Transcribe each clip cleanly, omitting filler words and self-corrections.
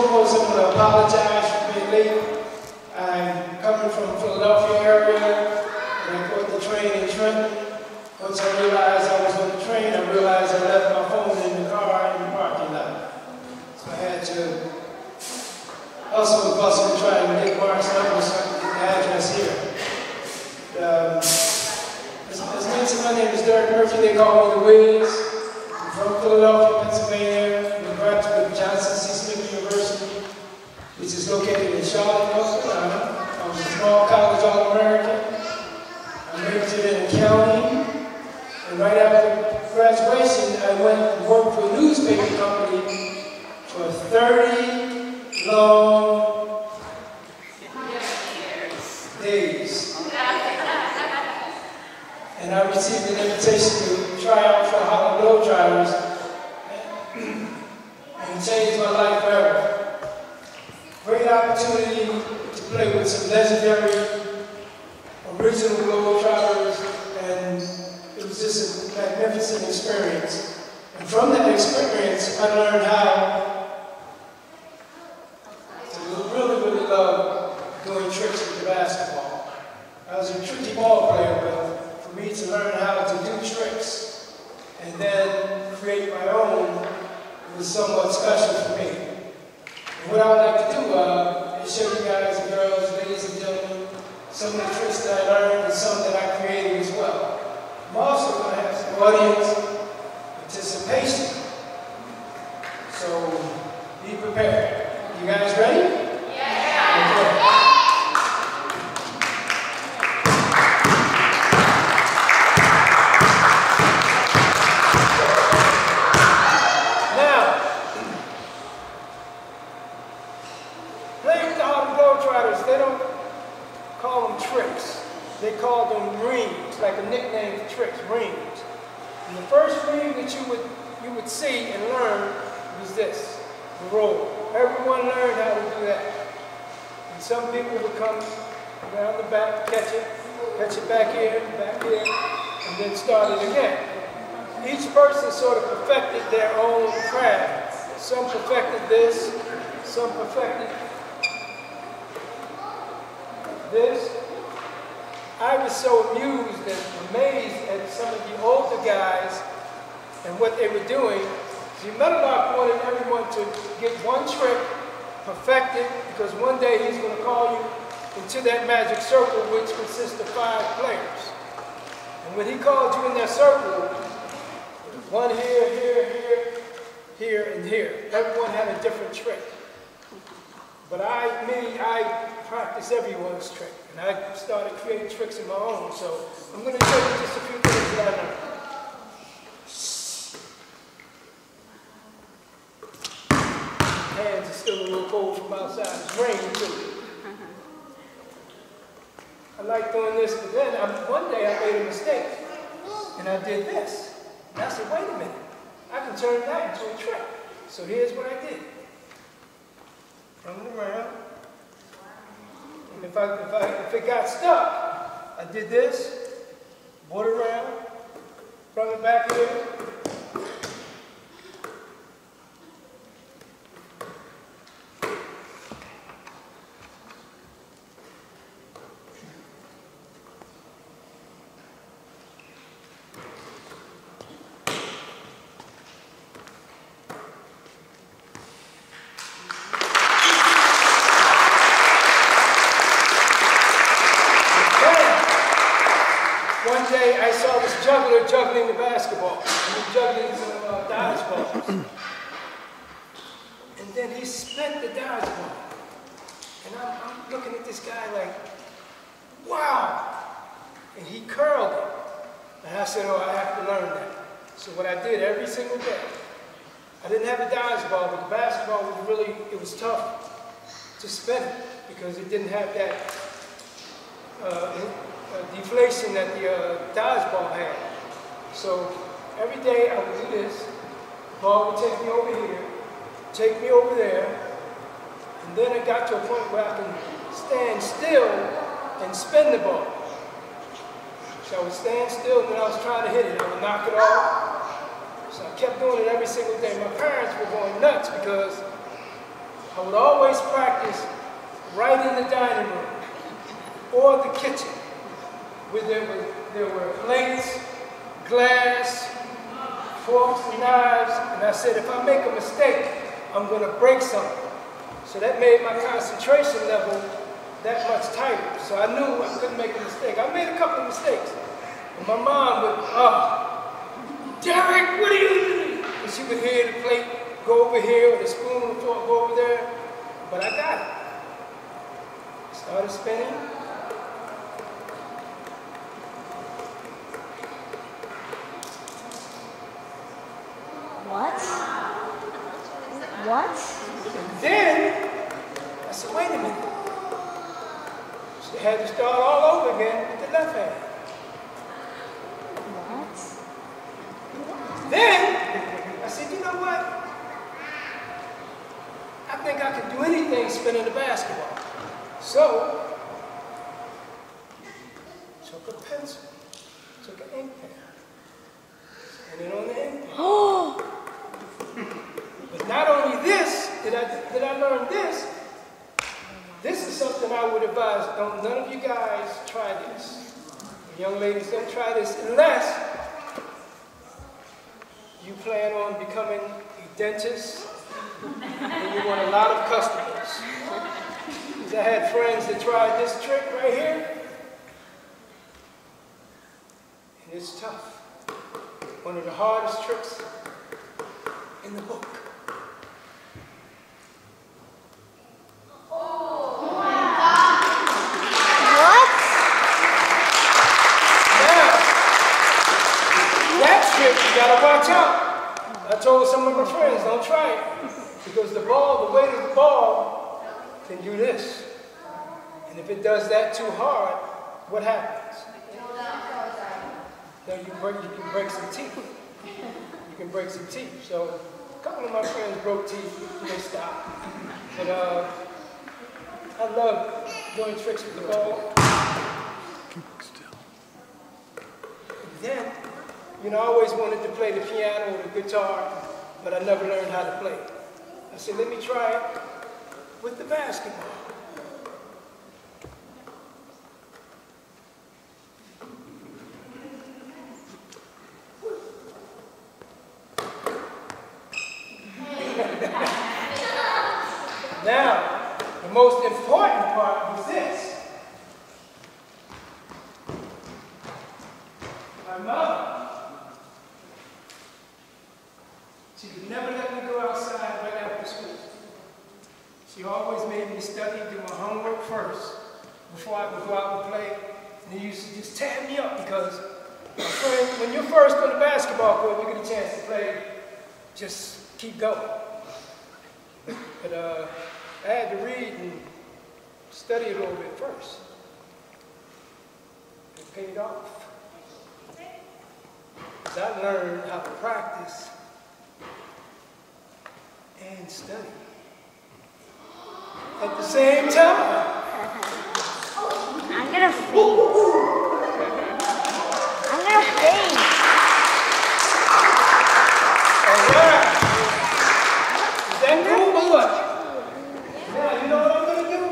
foremost, I want to apologize for being late. I'm coming from Philadelphia area, and I caught the train in Trenton. Once I realized I was on the train, I realized I left my phone in the car in the parking lot. So I had to hustle and bustle and try and make Mark's number so I could get the address here. As mentioned, my name is Derek Murphy. They call me the Wiz. I'm from Philadelphia, Pennsylvania. I'm a graduate of Johnson C. Smith University, which is located in Charlotte, North Carolina. I was a small college All-American. I majored in accounting. And right after graduation, I went and worked for a newspaper company for 30 long days. And I received an invitation to try out for Harlem Globetrotters, and it changed my life forever. Great opportunity to play with some legendary original Globetrotters, and it was just a magnificent experience. And from that experience, I learned how to really love doing tricks with the basketball. I was a tricky ball player, but for me to learn how to do tricks and then create my own was somewhat special for me. And what I would like to do is show you guys and girls, ladies and gentlemen, some of the tricks that I learned and some that I created as well. I'm also going to have some audience participation. So be prepared. You guys ready? Yeah. Okay. Now, playing with the Harlem Globetrotters, they don't call them tricks. They call them rings, like a nickname for tricks, rings. And the first ring that you would see and learn was this, the roll. Everyone learned how to do that. And some people would come around the back, catch it back here, and then start it again. Each person sort of perfected their own craft. Some perfected this, some perfected this. I was so amused and amazed at some of the older guys and what they were doing. See, Meadowlark wanted everyone to get one trick perfected, because one day he's going to call you into that magic circle, which consists of 5 players. And when he called you in that circle, one here, and here. Everyone had a different trick. But I practiced everyone's trick. And I started creating tricks of my own. So I'm going to show you just a few things that I learned. Hands are still a little cold from outside. It's raining too. I like doing this, but then one day I made a mistake. And I did this. And I said, wait a minute. I can turn that into a trick. So here's what I did. Turn it around. And if it got stuck, I did this, brought it around, brought it back here. One day I saw this juggler juggling the basketball, and he juggling some dodgeballs. And then he spent the dodgeball. And I'm looking at this guy like, wow! And he curled it. And I said, oh, I have to learn that. So what I did every single day, I didn't have a dodgeball, but the basketball was really, it was tough to spin it because it didn't have that deflation that the dodgeball had. So every day I would do this. The ball would take me over here, take me over there, and then it got to a point where I can stand still and spin the ball. So I would stand still, and when I was trying to hit it, I would knock it off. So I kept doing it every single day. My parents were going nuts because I would always practice right in the dining room or the kitchen, where there were plates, glass, forks and knives, and I said, if I make a mistake, I'm going to break something. So that made my concentration level that much tighter. So I knew I couldn't make a mistake. I made a couple of mistakes. And my mom would, Derek, what are you doing? And she would hear the plate go over here, or the spoon or fork go over there. But I got it. Started spinning. What? What? And then, I said, wait a minute. She had to start all over again with the left hand. What? Then, I said, you know what? I think I can do anything spinning the basketball. So, took a pencil, took an ink pen, and it on the ink pen. Oh! But not only this, did I learn this. This is something I would advise, none of you guys try this. Young ladies, don't try this unless you plan on becoming a dentist and you want a lot of customers. Because I had friends that tried this trick right here, and it's tough. One of the hardest tricks in the book. You gotta watch out. I told some of my friends, don't try it. Because the weight of the ball can do this. And if it does that too hard, what happens? No, you can break some teeth. You can break some teeth. So a couple of my friends broke teeth, and they stopped. But I love doing tricks with the ball. And then, you know, I always wanted to play the piano or the guitar, but I never learned how to play. I said, let me try it with the basketball. Now, the most important part was this. My mother, she would never let me go outside right after school. She always made me study, do my homework first, before I would go out and play. And they used to just tear me up because, my friend, when you're first on the basketball court, you get a chance to play, just keep going. But I had to read and study a little bit first. It paid off. Because I learned how to practice and study at the same time. I'm gonna faint. I'm gonna faint. All right. Is that cool or what? Now, you know what I'm going to do?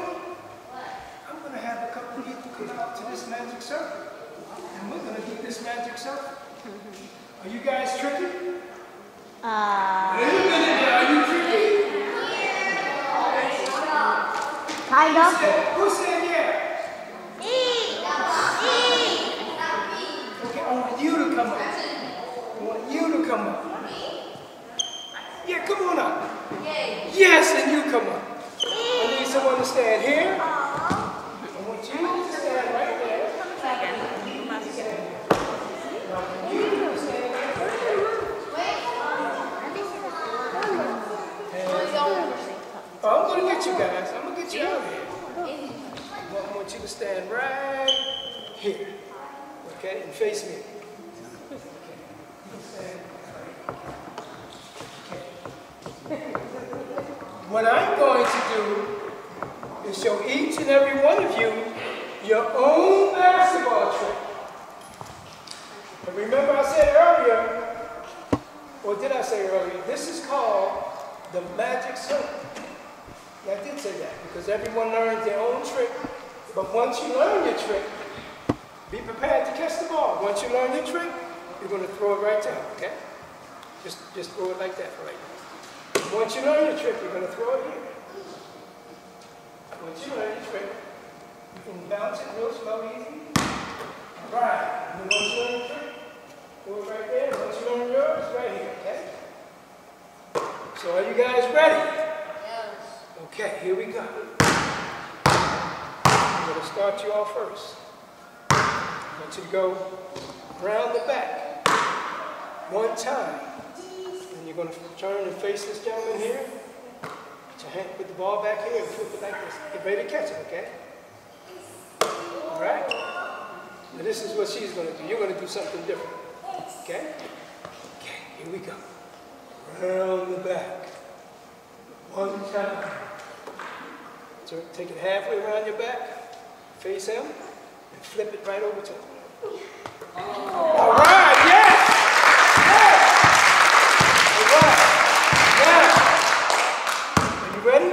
I'm going to have a couple of people come out to this magic circle. And we're going to do this magic circle. Are you guys tricky? Wait a minute, are you tricky? Kind of. Who said yeah? Okay, I want you to come up. I want you to come up. Yeah, come on up. Yes, and you come up. I need someone to stand here. I want you to stand right there. Now, you to stand right there. I'm going to get you guys. I'm going to get you out of here. I want you to stand right here. Okay? And face me. What I'm going to do is show each and every one of you your own basketball trick. But remember I said earlier, or did I say earlier, this is called the magic circle. Yeah, I did say that because everyone learns their own trick. But once you learn your trick, be prepared to catch the ball. Once you learn your trick, you're going to throw it right down, okay? Just throw it like that for right now. Once you learn your trick, you're going to throw it here. Once you learn your trick, you can bounce it real slow, easy. All right. And then once you learn your trick, throw it right there. Once you learn yours, right here, okay? So are you guys ready? Yes. Okay, here we go. I'm going to start you off first. I want you to go around the back one time. And you're going to turn and face this gentleman here. Put your hand, put the ball back here and flip it like this. Get ready to catch it, okay? All right? Now this is what she's going to do. You're going to do something different. Okay? Okay, here we go. Around the back. One time. So take it halfway around your back. Face him. And flip it right over to him. All right, yes! Yes! All right. Now, are you ready?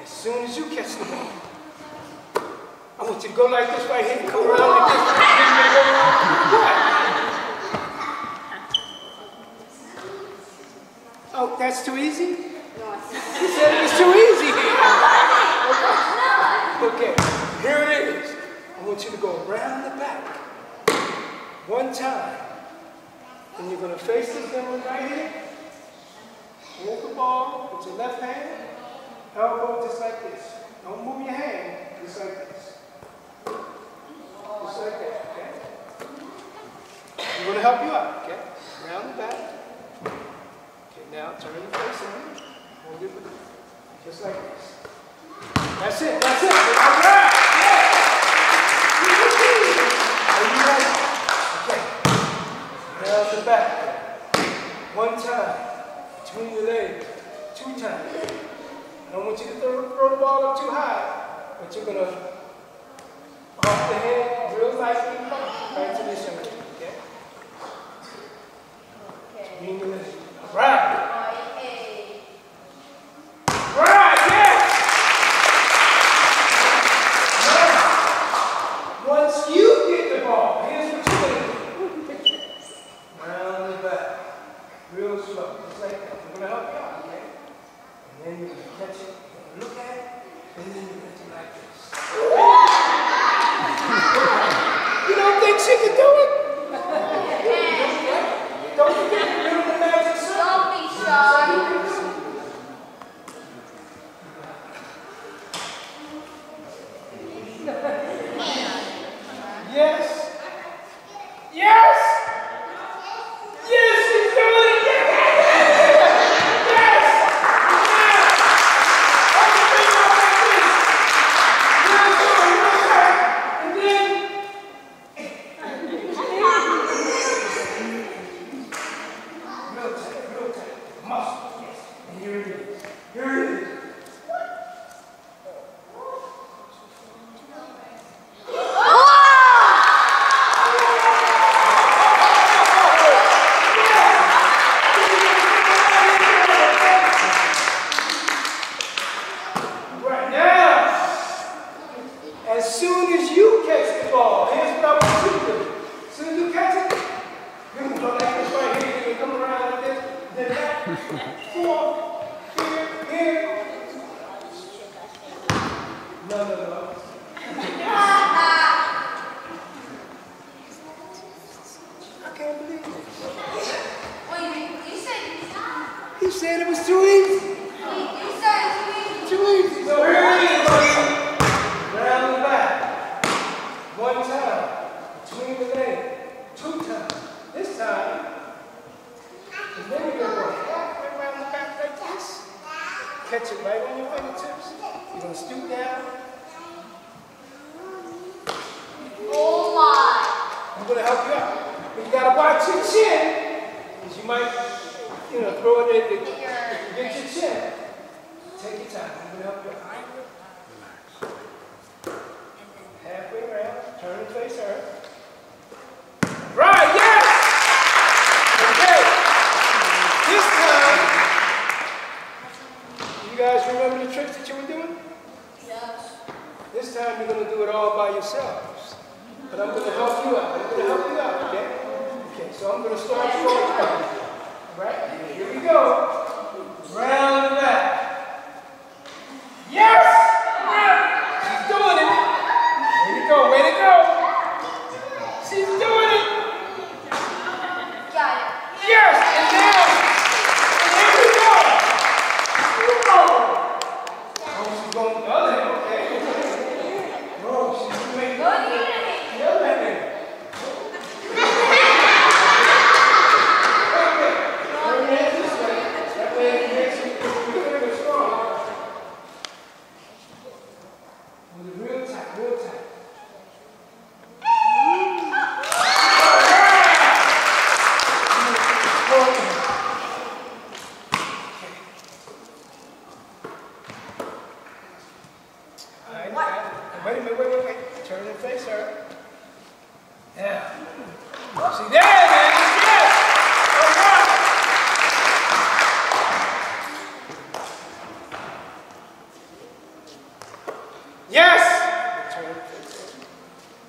As soon as you catch the ball, I want you to go like this right here and come around like this. Oh, that's too easy? You said it was too easy here. Okay, here it is. I want you to go around the back one time. And you're going to face this gentleman right here. Hold the ball with your left hand. Elbow just like this. Don't move your hand. Just like this. Just like that, okay? I'm going to help you out, okay? Around the back. Okay, now turn your face in. Hold it just like this. That's it, that's it. All right, yeah. Are you ready? Okay. Around the back. One time. Between your legs. 2 times. I don't want you to throw the ball up too high, but you're going to off the head real lightly right to this young lady, okay? Between your legs. All right. Right, yes! Now, once you get the ball, here's what you're going to do. Round the back. Real slow. Just like that. We're going to help you out, okay? And then you're going to catch it. You're going to look at it. And then you're going to do like this. You don't think she can do it? Don't forget to do the magic circle. Don't be shy. Yes. Yes. Yes, she's doing it. Yes. Yes. And then real tight. Muscle. Yes. And here it is. Here it is. Right now, as soon as you catch the ball, here's what I want you to do. As soon as you catch it, you're going to go like this right here. You're going to come around like this, then back, forth, here. No. I can't believe it. Wait, you said it's not? He said it was too easy. You said it's Too easy. So here it is, buddy. Round the back. One time. Between the legs. 2 times. This time, and then you're going to go halfway around the back like this. Catch it right on your fingertips. You're going to stoop down. Oh my. I'm going to help you out. But you got to watch your chin. Because you might, throw it in to get your chin. Take your time. I'm going to help you out. Halfway around. Turn and face her. Right, yes! Okay. This time, you guys remember the tricks that you were But I'm going to help you out. I'm going to help you out, okay? Okay, so I'm going to start you off. All right? Here we go. Round and back. Yes! She's doing it. Way to go, way to go. She's doing it. Got it. Yes! And now, here we go. Oh, she's going the other hand, okay. No, she's doing Go to your hand. the other hand. Real tight, real tight. Wait. Turn and face her. Yeah. See there, man. Yes. All right. Yes. Turn and face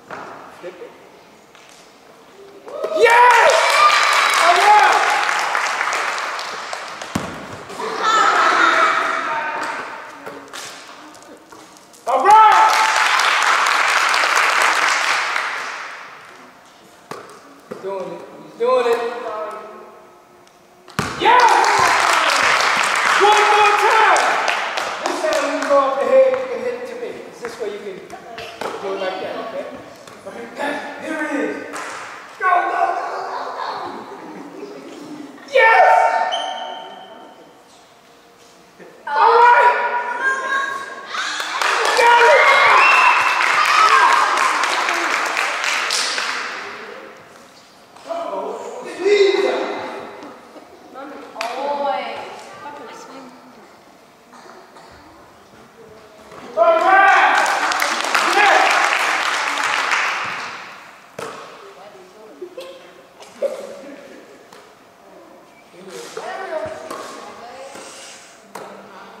her. Flip it. Yes. All right. All right. He's doing it. Yes! One more time. This time when you go off the head, you can hit it to me. It's this way you can do it like that, okay? Okay, here it is. Go. Yes! All right. You got it. All right! Yes!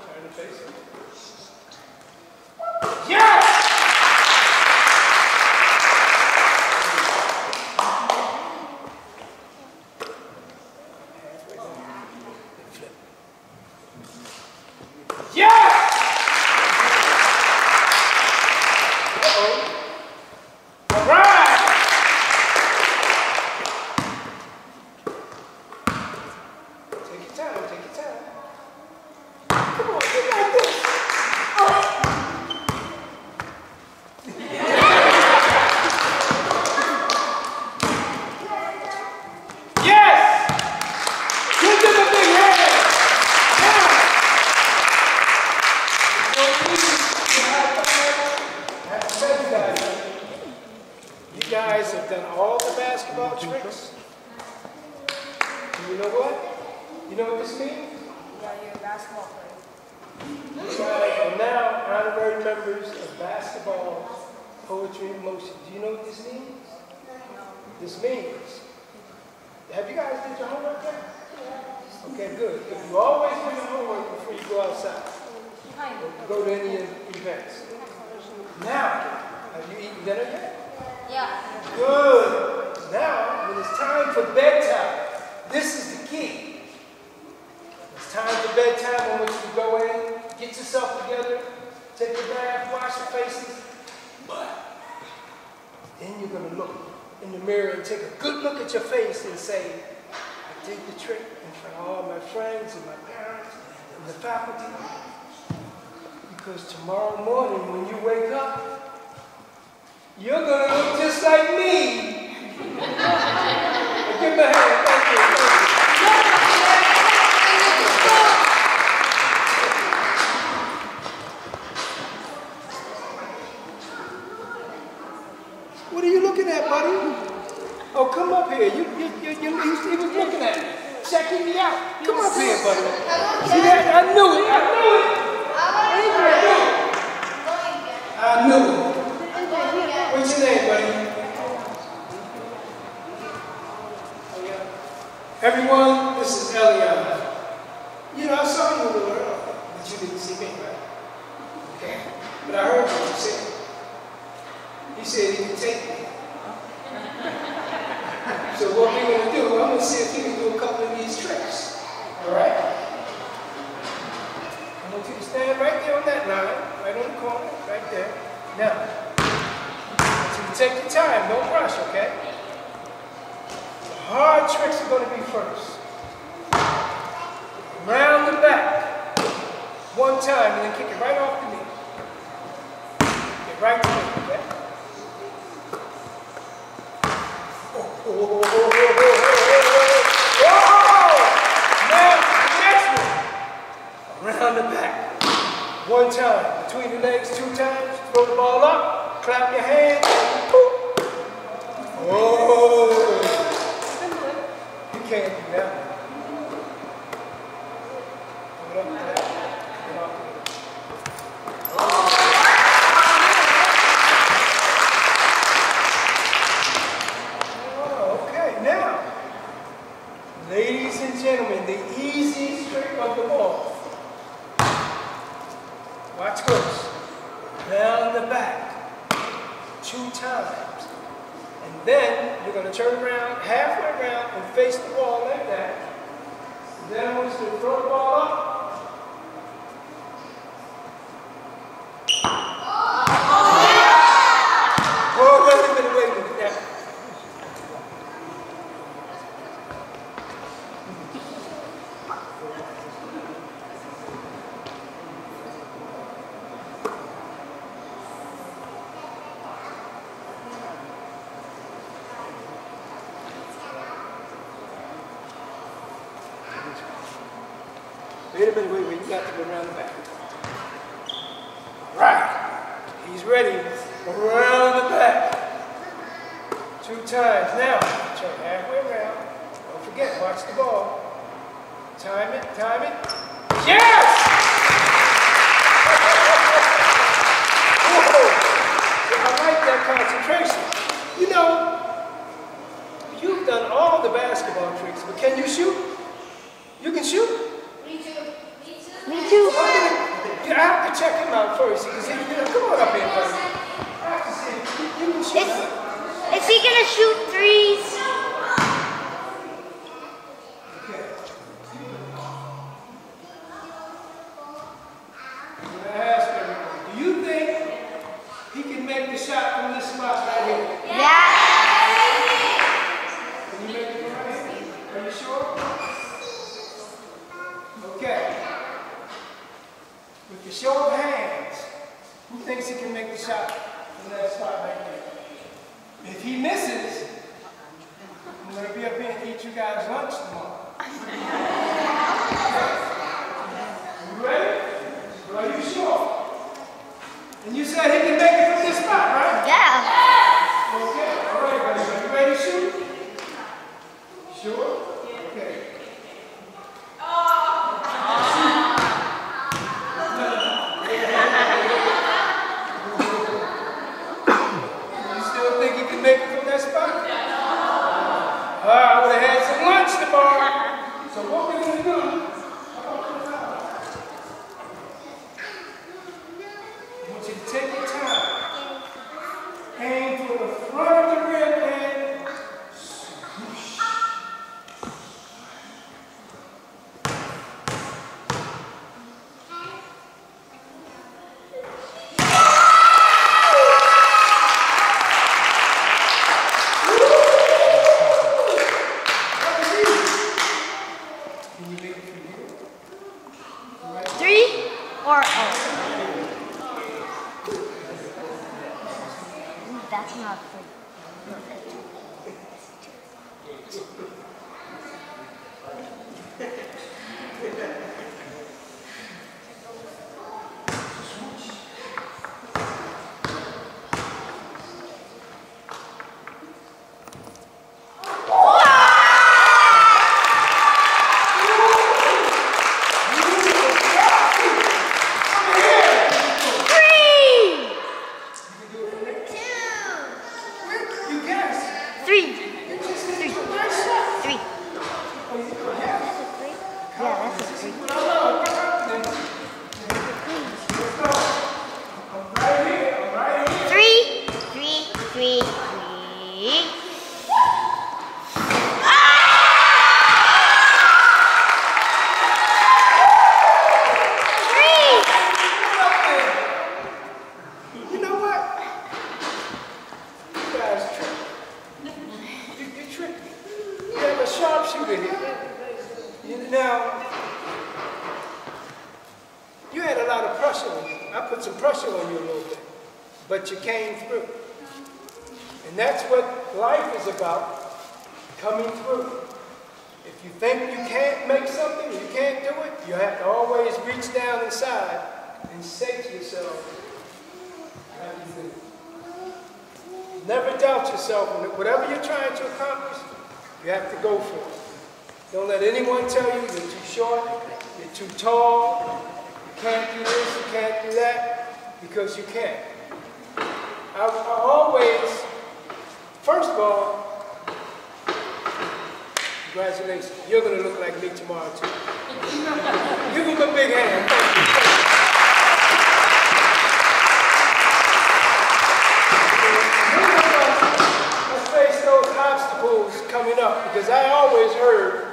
Turn the face. Yes! Yes! All right! Take your time, take your time. Come on, get like this. Yes! Give them a big hand. You guys have done all the basketball tricks. And you know what? You know what this means? Yeah, you're a basketball player. You guys are now honorary members of basketball poetry in motion. Do you know what this means? This means, have you guys did your homework yet? Okay, good. You always do your homework before you go outside. Or go to any events. Now, have you eaten dinner yet? Yeah. Good. Now, when it's time for bedtime, this is the key. It's time for bedtime on which you go in, get yourself together, take a bath, wash your faces. But then you're going to look in the mirror and take a good look at your face and say, I did the trick in front of all my friends and my parents and the faculty. Because tomorrow morning when you wake up, you're going to look just like me. Give me a hand. Thank you. What are you looking at, buddy? Oh, come up here. He was looking at me, checking me out. Come up here, buddy. See that? I knew it. I knew it. What's your name, buddy? Everyone, this is Eliana. You know, I saw you a little earlier, but you didn't see me, right? Okay. But I heard what you said. He said he could take me. what we're going to do, I'm going to see if you can do a couple of these tricks. All right? I want you to stand right there on that line, right on the corner, right there. Now, I want you to take your time, don't rush, okay? The hard tricks are going to be first. Round the back, one time, and then kick it right off the knee. Get right to it, okay? Now, the next one. Around the back. One time. Between the legs 2 times. Throw the ball up. Clap your hands. Oh. You can't do that. Put it up to that. Get off to it. Ladies and gentlemen, the easiest trick of them all. Watch close. Down the back. 2 times. And then you're going to turn around, halfway around, and face the ball like that. Then I want you to throw the ball up. Oh, wait a minute. Yeah. Wait a minute, you got to go around the back. Right. He's ready. Around the back. 2 times. Now, turn halfway around. Don't forget, watch the ball. Time it. Yes! Whoa. I like that concentration. You know, you've done all the basketball tricks, but can you shoot? You can shoot? Me too. I have to check him out first. Come on up here, buddy. I have to see. You can shoot. Is he gonna shoot threes? Okay. I'm gonna ask everyone. Do you think he can make the shot from this spot right here? Yeah. Can you make it from right here? Are you sure? Okay. With the show of hands, who thinks he can make the shot from that spot right there? If he misses, I'm going to be up here and eat you guys lunch tomorrow. You ready? Are you sure? And you said he can make it from this spot, right? Yeah. Okay, all right, buddy. Are you ready to shoot? Sure? Okay. Make it from that spot? I would have had some lunch tomorrow. So what we're going to do, I want you to take your time. Aim for the front of the rim and swoosh. That's not free. sharpshooter here. Now, you had a lot of pressure on you. I put some pressure on you a little bit, but you came through. And that's what life is about, coming through. If you think you can't make something, you can't do it, you have to always reach down inside and say to yourself, how do you do it? Never doubt yourself. Whatever you're trying to accomplish, you have to go for it. Don't let anyone tell you you're too short, you're too tall, you can't do this, you can't do that, because you can't. I always, first of all, congratulations. You're going to look like me tomorrow, too. Give him a big hand. Thank you. I face those obstacles coming up because I always heard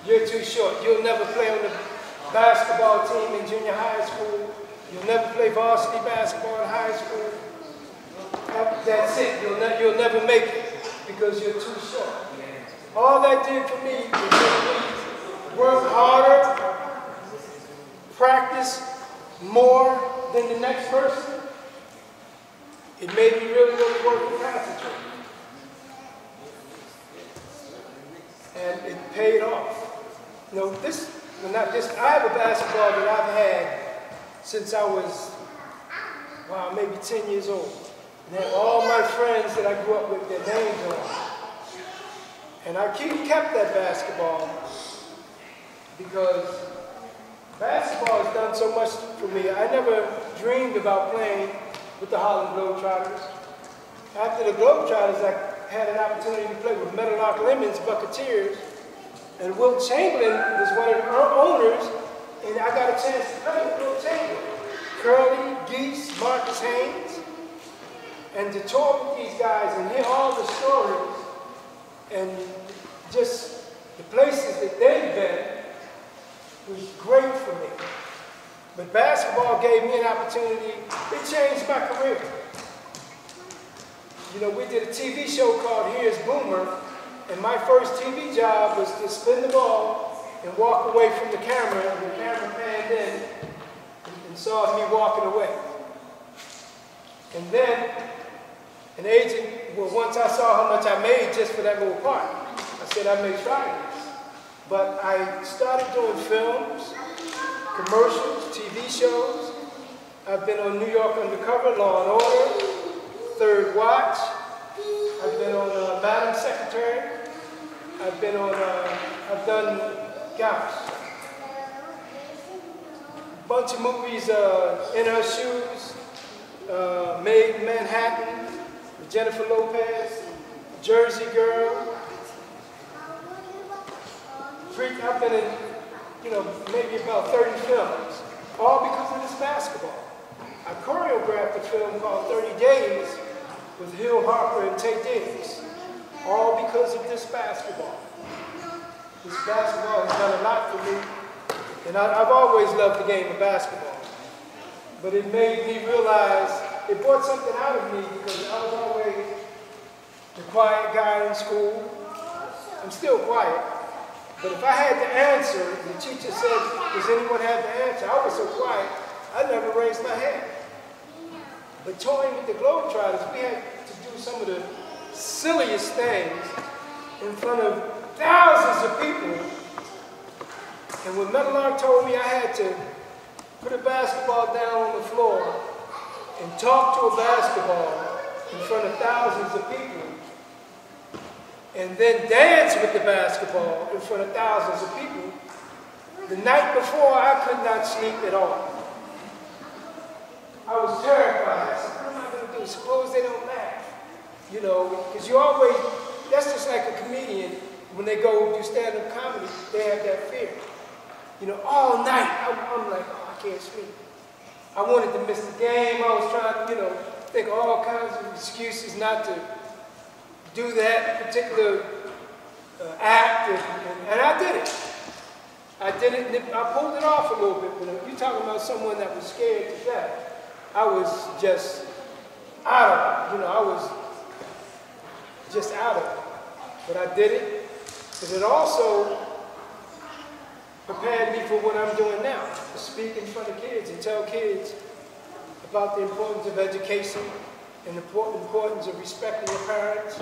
you're too short. You'll never play on the basketball team in junior high school. You'll never play varsity basketball in high school. That's it. You'll never make it because you're too short. All that did for me was make me work harder, practice more than the next person. It made me really work and concentrate. And it paid off. You know, I have a basketball that I've had since I was, wow, maybe 10 years old. And I had all my friends that I grew up with, their names on it. And I kept that basketball because basketball has done so much for me. I never dreamed about playing with the Harlem Globetrotters. After the Globetrotters, I had an opportunity to play with Meadowlark Lemons, Buccaneers, and Wilt Chamberlain was one of the owners, and I got a chance to play with Wilt Chamberlain. Curly, Geese, Marcus Haynes, and to talk with these guys and hear all the stories and just the places that they've been was great for me. But basketball gave me an opportunity. It changed my career. You know, we did a TV show called Here's Boomer, and my first TV job was to spin the ball and walk away from the camera, and the camera panned in and saw me walking away. And then an agent, well, once I saw how much I made just for that little part, I said, I may try this. But I started doing films, commercials, TV shows. I've been on New York Undercover, Law and Order, Third Watch. I've been on Madam Secretary. I've been on, I've done, gosh, a bunch of movies, In Her Shoes, Maid in Manhattan, Jennifer Lopez, Jersey Girl. I've been in, you know, maybe about 30 films, all because of this basketball. I choreographed a film called 30 Days with Hill Harper and Tate Davis, all because of this basketball. This basketball has done a lot for me, and I've always loved the game of basketball. But it made me realize, it brought something out of me because I was always the quiet guy in school. I'm still quiet. But if I had to answer, the teacher said, does anyone have the answer? I was so quiet, I never raised my hand. But touring with the Globetrotters, we had to do some of the silliest things in front of thousands of people. And when Meadowlark told me I had to put a basketball down on the floor and talk to a basketball in front of thousands of people, and then dance with the basketball in front of thousands of people, the night before I could not sleep at all. I was terrified. I said, what am I going to do? Suppose they don't laugh. You know, because you always, that's just like a comedian, when they go do stand-up comedy, they have that fear. You know, all night, I'm like, oh, I can't sleep. I wanted to miss the game. I was trying to, you know, think of all kinds of excuses not to do that particular act, and I did it. I did it, and I pulled it off a little bit. But if you're talking about someone that was scared to death, I was just out of it. You know, I was just out of it. But I did it. But it also prepared me for what I'm doing now, to speak in front of kids and tell kids about the importance of education and the importance of respecting your parents,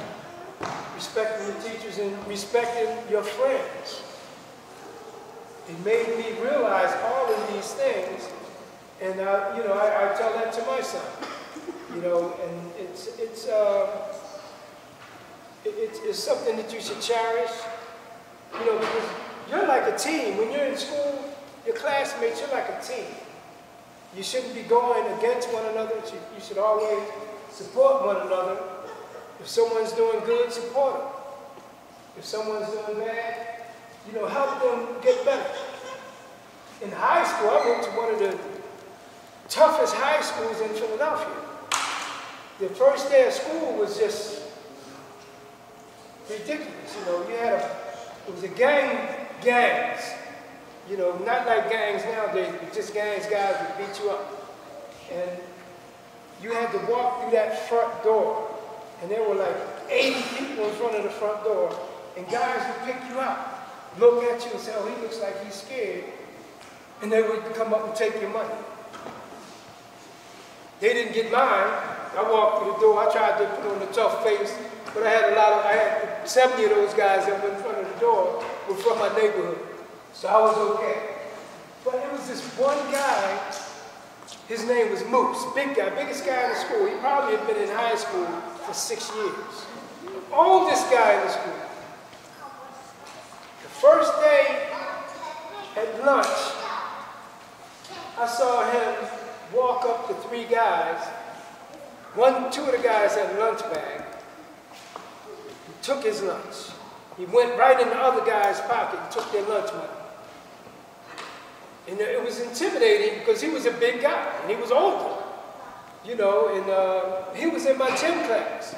respecting your teachers, and respecting your friends. It made me realize all of these things, and I tell that to my son. And it's something that you should cherish. Because you're like a team. When you're in school, your classmates, you're like a team. You shouldn't be going against one another. You should always support one another. If someone's doing good, support them. If someone's doing bad, help them get better. In high school, I went to one of the toughest high schools in Philadelphia. The first day of school was just ridiculous. It was a gangs. Not like gangs nowadays, but just gangs, guys would beat you up. And you had to walk through that front door, and there were like 80 people in front of the front door, and guys would pick you up, look at you and say, oh, he looks like he's scared, and they would come up and take your money. They didn't get mine. I walked through the door, I tried to put on a tough face, but I had 70 of those guys that were in front of the door were from my neighborhood. So I was okay. But it was this one guy, his name was Moose, big guy, biggest guy in the school. He probably had been in high school for 6 years. Oldest guy in the school. The first day at lunch, I saw him walk up to 3 guys. 2 of the guys had a lunch bag. He took his lunch. He went right in the other guy's pocket and took their lunch money. And it was intimidating because he was a big guy and he was older, and he was in my gym class.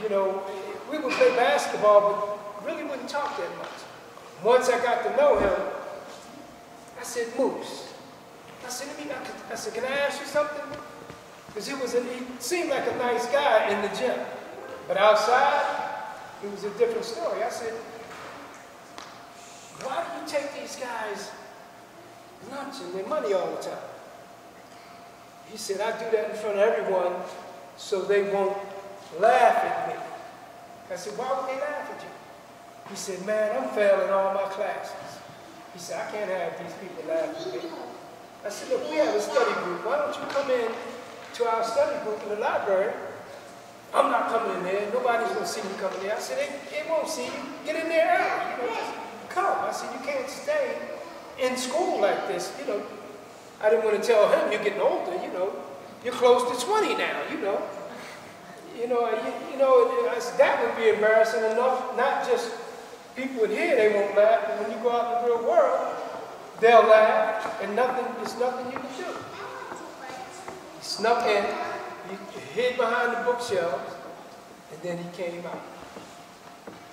We would play basketball, but really wouldn't talk that much. Once I got to know him, I said, Moose. I said, can I ask you something? Because he seemed like a nice guy in the gym. But outside, it was a different story. I said, why do you take these guys lunch and their money all the time? He said, I do that in front of everyone so they won't laugh at me. I said, why would they laugh at you? He said, man, I'm failing all my classes. He said, I can't have these people laugh at me. I said, look, we have a study group. Why don't you come in to our study group in the library? I'm not coming in there. Nobody's going to see me coming there. I said, they won't see you. Get in there early. Just come. I said, you can't stay in school like this. I didn't want to tell him, you're getting older, You're close to 20 now, I said, that would be embarrassing enough. Not just people in here, they won't laugh, but when you go out in the real world, they'll laugh, and there's nothing you can do. He snuck in, he hid behind the bookshelves, and then he came out.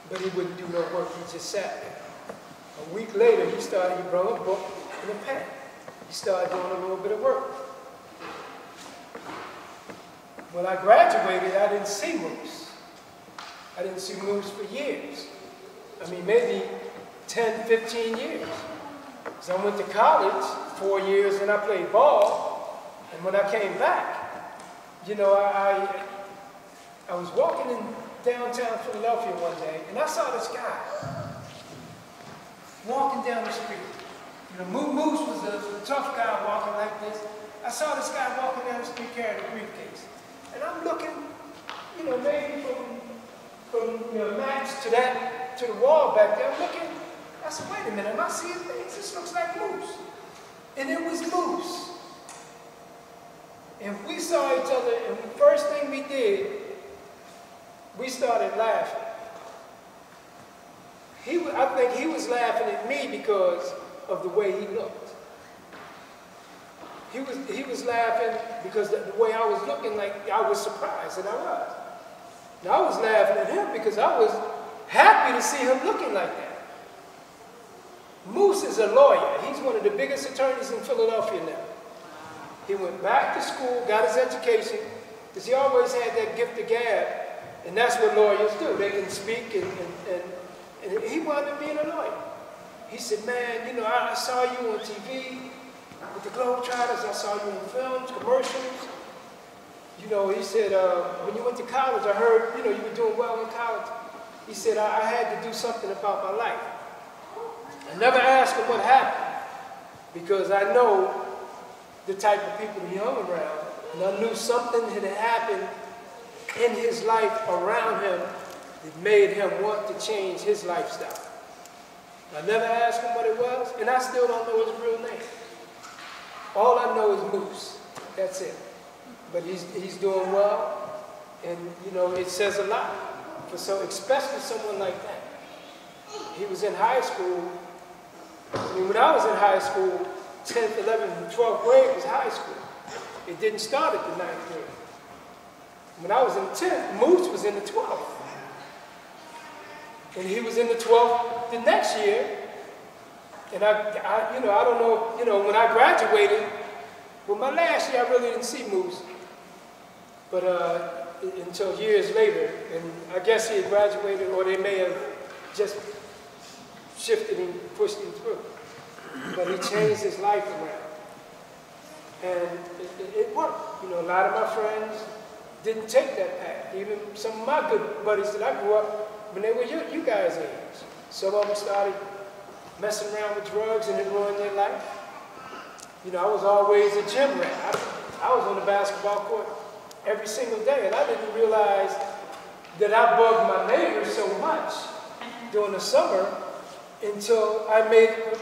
But he wouldn't do no work, he just sat there. A week later, he brought a book and a pen. He started doing a little bit of work. When I graduated, I didn't see Moose. I didn't see Moose for years. Maybe 10, 15 years. So I went to college 4 years and I played ball. And when I came back, I was walking in downtown Philadelphia one day and I saw this guy walking down the street. Moose was a tough guy walking like this. I saw this guy walking down the street carrying a briefcase. And I'm looking, maybe from Max to the wall back there. I'm looking. I said, wait a minute, am I seeing things? This looks like Moose. And it was Moose. And we saw each other, and the first thing we did, we started laughing. I think he was laughing at me because of the way he looked. He was laughing because the way I was looking, like I was surprised, and I was. Now I was laughing at him because I was happy to see him looking like that. Moose is a lawyer. He's one of the biggest attorneys in Philadelphia now. He went back to school, got his education, because he always had that gift of gab, and that's what lawyers do. They can speak and And he wound up being a lawyer. He said, man, you know, I saw you on TV with the Globetrotters. I saw you in films, commercials. You know, he said, when you went to college, I heard, you know, you were doing well in college. He said, I had to do something about my life. I never asked him what happened because I know the type of people he hung around. And I knew something had happened in his life around him that made him want to change his lifestyle. I never asked him what it was, and I still don't know his real name. All I know is Moose. That's it. But he's doing well, and you know, it says a lot. For so, especially someone like that. He was in high school. I mean, when I was in high school, 10th, 11th, and 12th grade was high school. It didn't start at the 9th grade. When I was in 10th, Moose was in the 12th. And he was in the 12th the next year. And I don't know, you know, when I graduated, well, my last year I really didn't see Moose. But until years later, and I guess he had graduated, or they may have just shifted and pushed him through. But he changed his life around. And it worked. You know, a lot of my friends didn't take that path. Even some of my good buddies that I grew up when they were you guys' age. Some of them started messing around with drugs and it ruined their life. You know, I was always a gym rat. I was on the basketball court every single day, and I didn't realize that I bugged my neighbors so much during the summer until I made it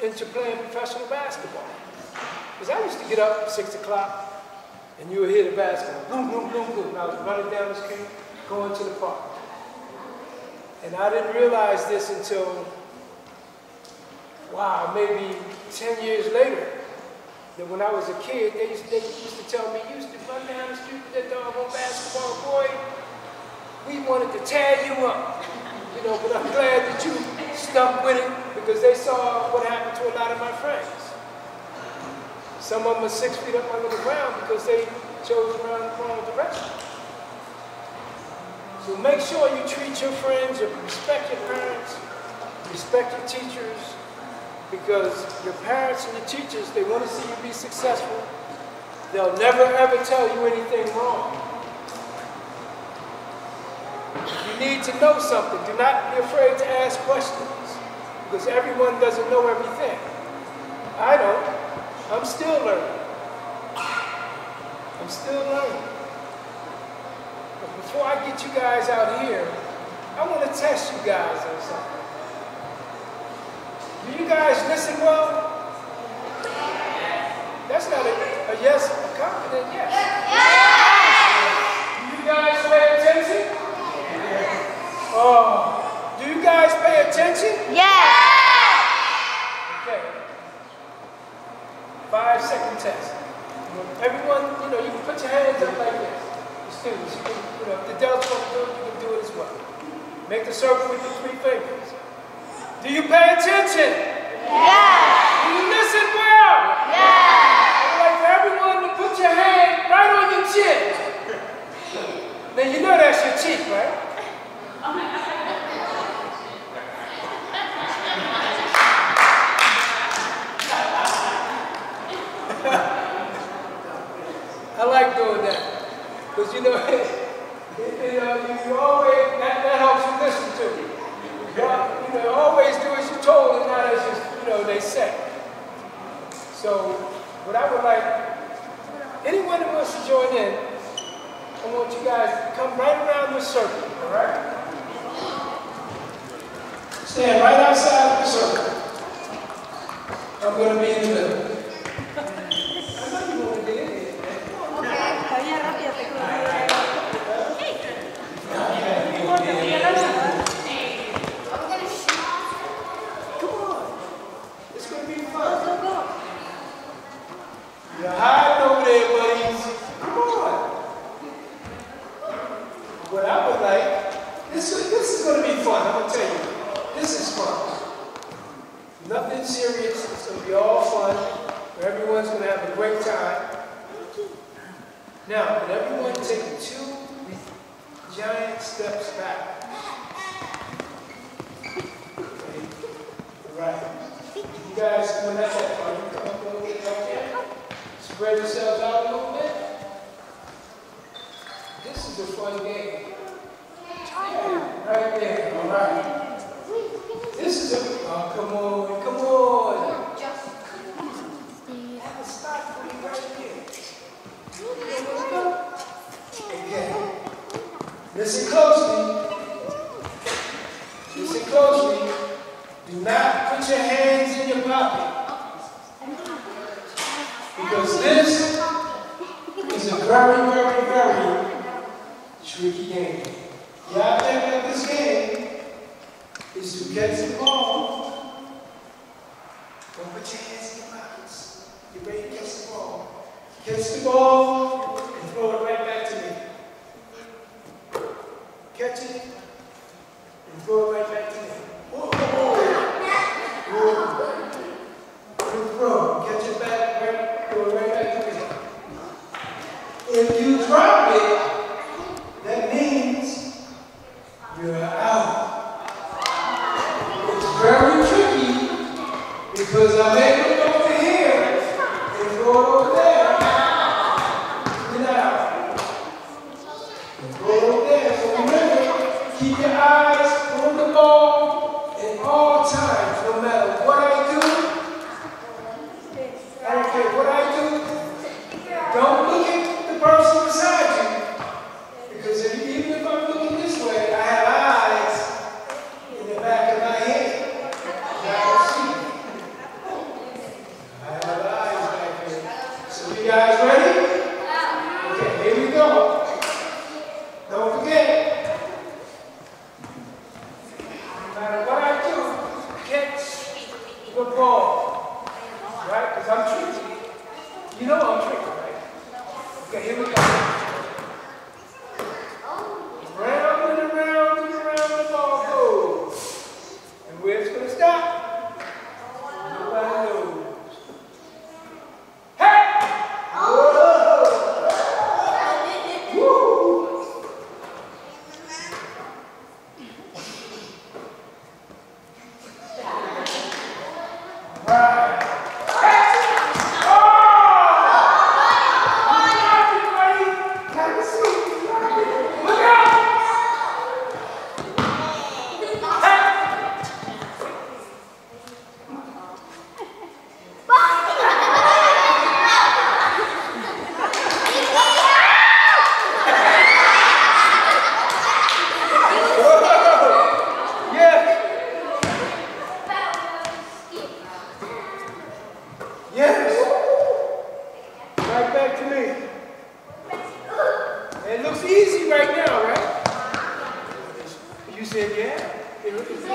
into playing professional basketball. Because I used to get up at 6 o'clock, and you would hear the basketball, boom, boom, boom, boom. And I was running down the street, going to the park. And I didn't realize this until, wow, maybe 10 years later, that when I was a kid, they used to tell me, you used to run down the street with that doggone basketball, boy. We wanted to tear you up. You know, but I'm glad that you stuck with it because they saw what happened to a lot of my friends. Some of them are 6 feet up under the ground because they chose to run the wrong direction. So make sure you treat your friends, you respect your parents, respect your teachers, because your parents and your teachers, they want to see you be successful. They'll never ever tell you anything wrong. You need to know something. Do not be afraid to ask questions, because everyone doesn't know everything. I don't. I'm still learning. I'm still learning. But before I get you guys out here, I want to test you guys on something. Do you guys listen well? That's not a yes, a confident yes. Do you guys pay attention? Oh, do you guys pay attention? Yeah. Okay. 5-second test. Everyone, you know, you can put your hands up like this. The students, you can, you know, if the adults want to do it, you can do it as well. Make the circle with your 3 fingers. Do you pay attention? Yeah. Do you listen well? Yeah. I'd like for everyone to put your hand right on your chin. Now you know that's your cheek, right? I like doing that. Because you know, you always, that helps you listen to me. You know, always do as you're told and not as they say. So, what I would like, anyone that wants to join in, I want you guys to come right around the circle, all right? Stand right outside the circle. I'm going to be in the middle. I know you want to get in here. You're hiding over there, buddies. Come on. What I would like, this is going to be fun, I'm going to tell you. This is fun. Nothing serious. It's going to be all fun. Everyone's going to have a great time. Now, can everyone take 2 giant steps back? when that's at. Come up a little bit right there. Spread yourselves out a little bit. This is a fun game. Yeah, right there. All right. This is a. Oh, come on, come on. Have a spot for you right here. Okay. Listen closely. Listen closely. Do not put your hands in your pocket. Because this is a very, very, very tricky game. The object of this game is to catch the ball. Don't put your hands in your pockets. You're ready to catch the ball. Catch the ball and throw it right back to me. Catch it and throw it right back to me. Whoa, whoa, whoa. Good throw. Catch it back, right, throw it right back to me. If you drop it, that means you're out. It's very tricky because I'm able to go over here and throw it over there. Get out. And throw it over there. So remember, keep your eyes on the ball at all times, no matter what I do. I don't care what I do. Don't look at the person beside you. Because even if I'm looking this way, I have eyes in the back of my head. I can see. I have eyes back here. So you guys ready? Okay, here we go. Don't forget. No matter what I do, catch the ball. Right? Because I'm tricky. You know I'm tricky, right? Okay, here we go. Round and around and around the ball goes. And where it's going to stop? Nobody knows. Hey! Whoa! Woo! Right. Yes. Right back to me. It looks easy right now, right? You said yeah? It looks easy?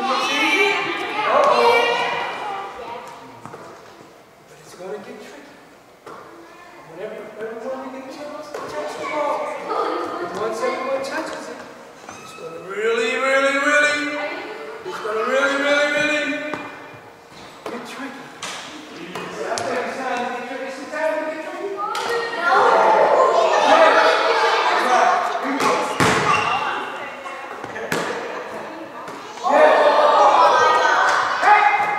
Uh-oh. But it's going to get tricky. Whenever everyone gets a chance to touch the ball, once everyone touches it, it's going to really get tricky. I think it's time to get tricky. Is it time to get tricky? No. Hey!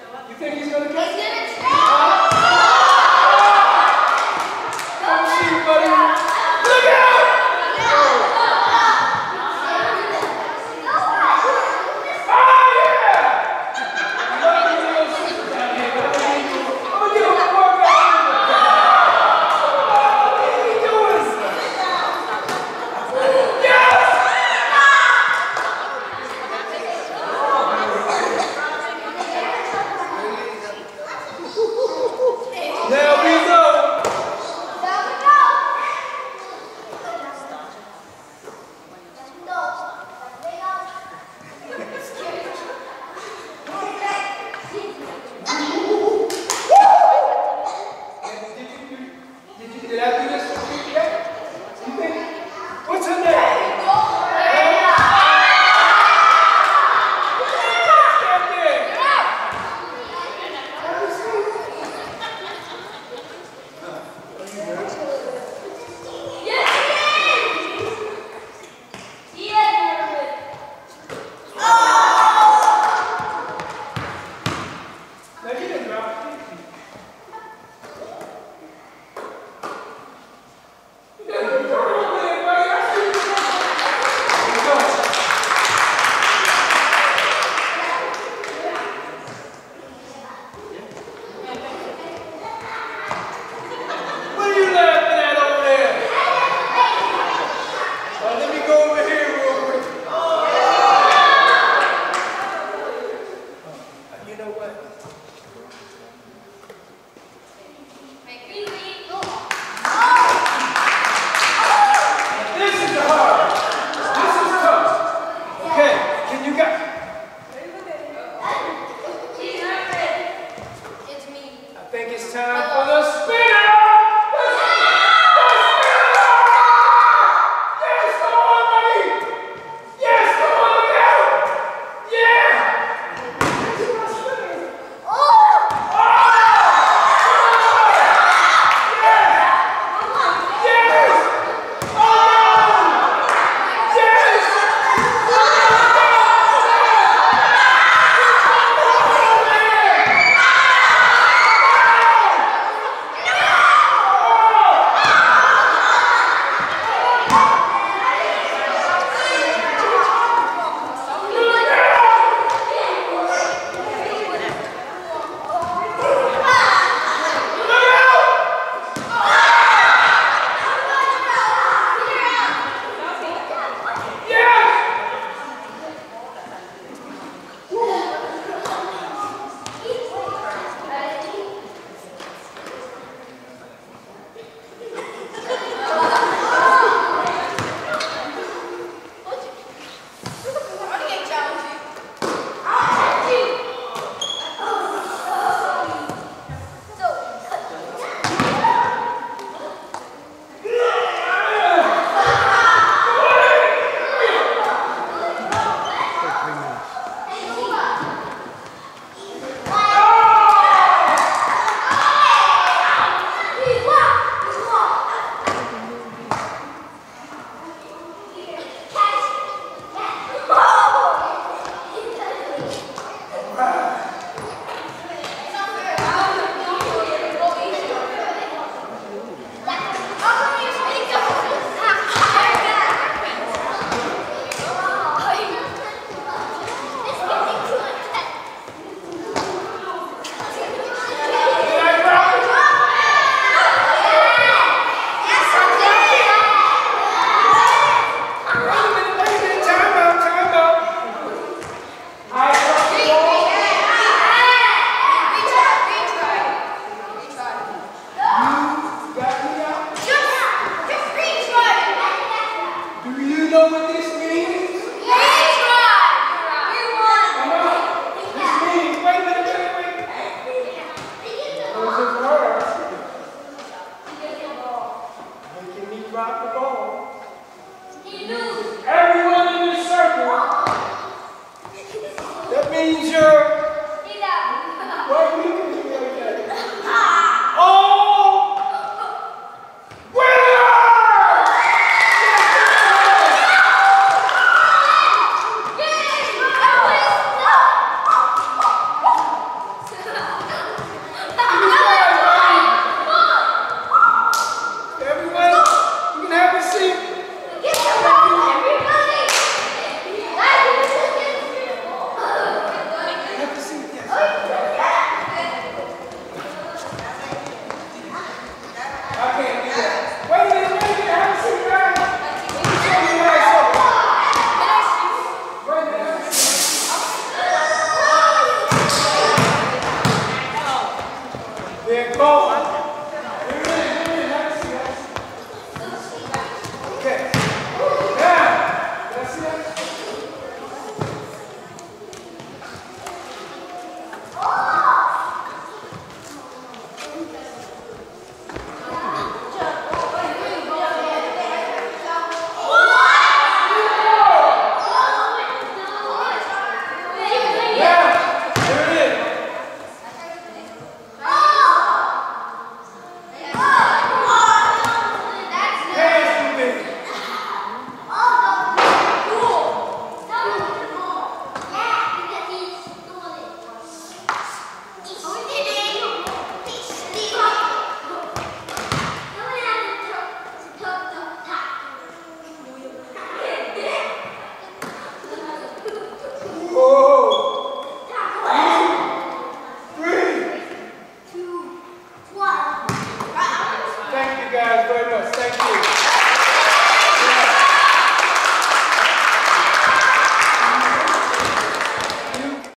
You think he's going to catch it? He's gonna Come see, buddy. Look out! Did I do this for you yet? You think? What's her name? call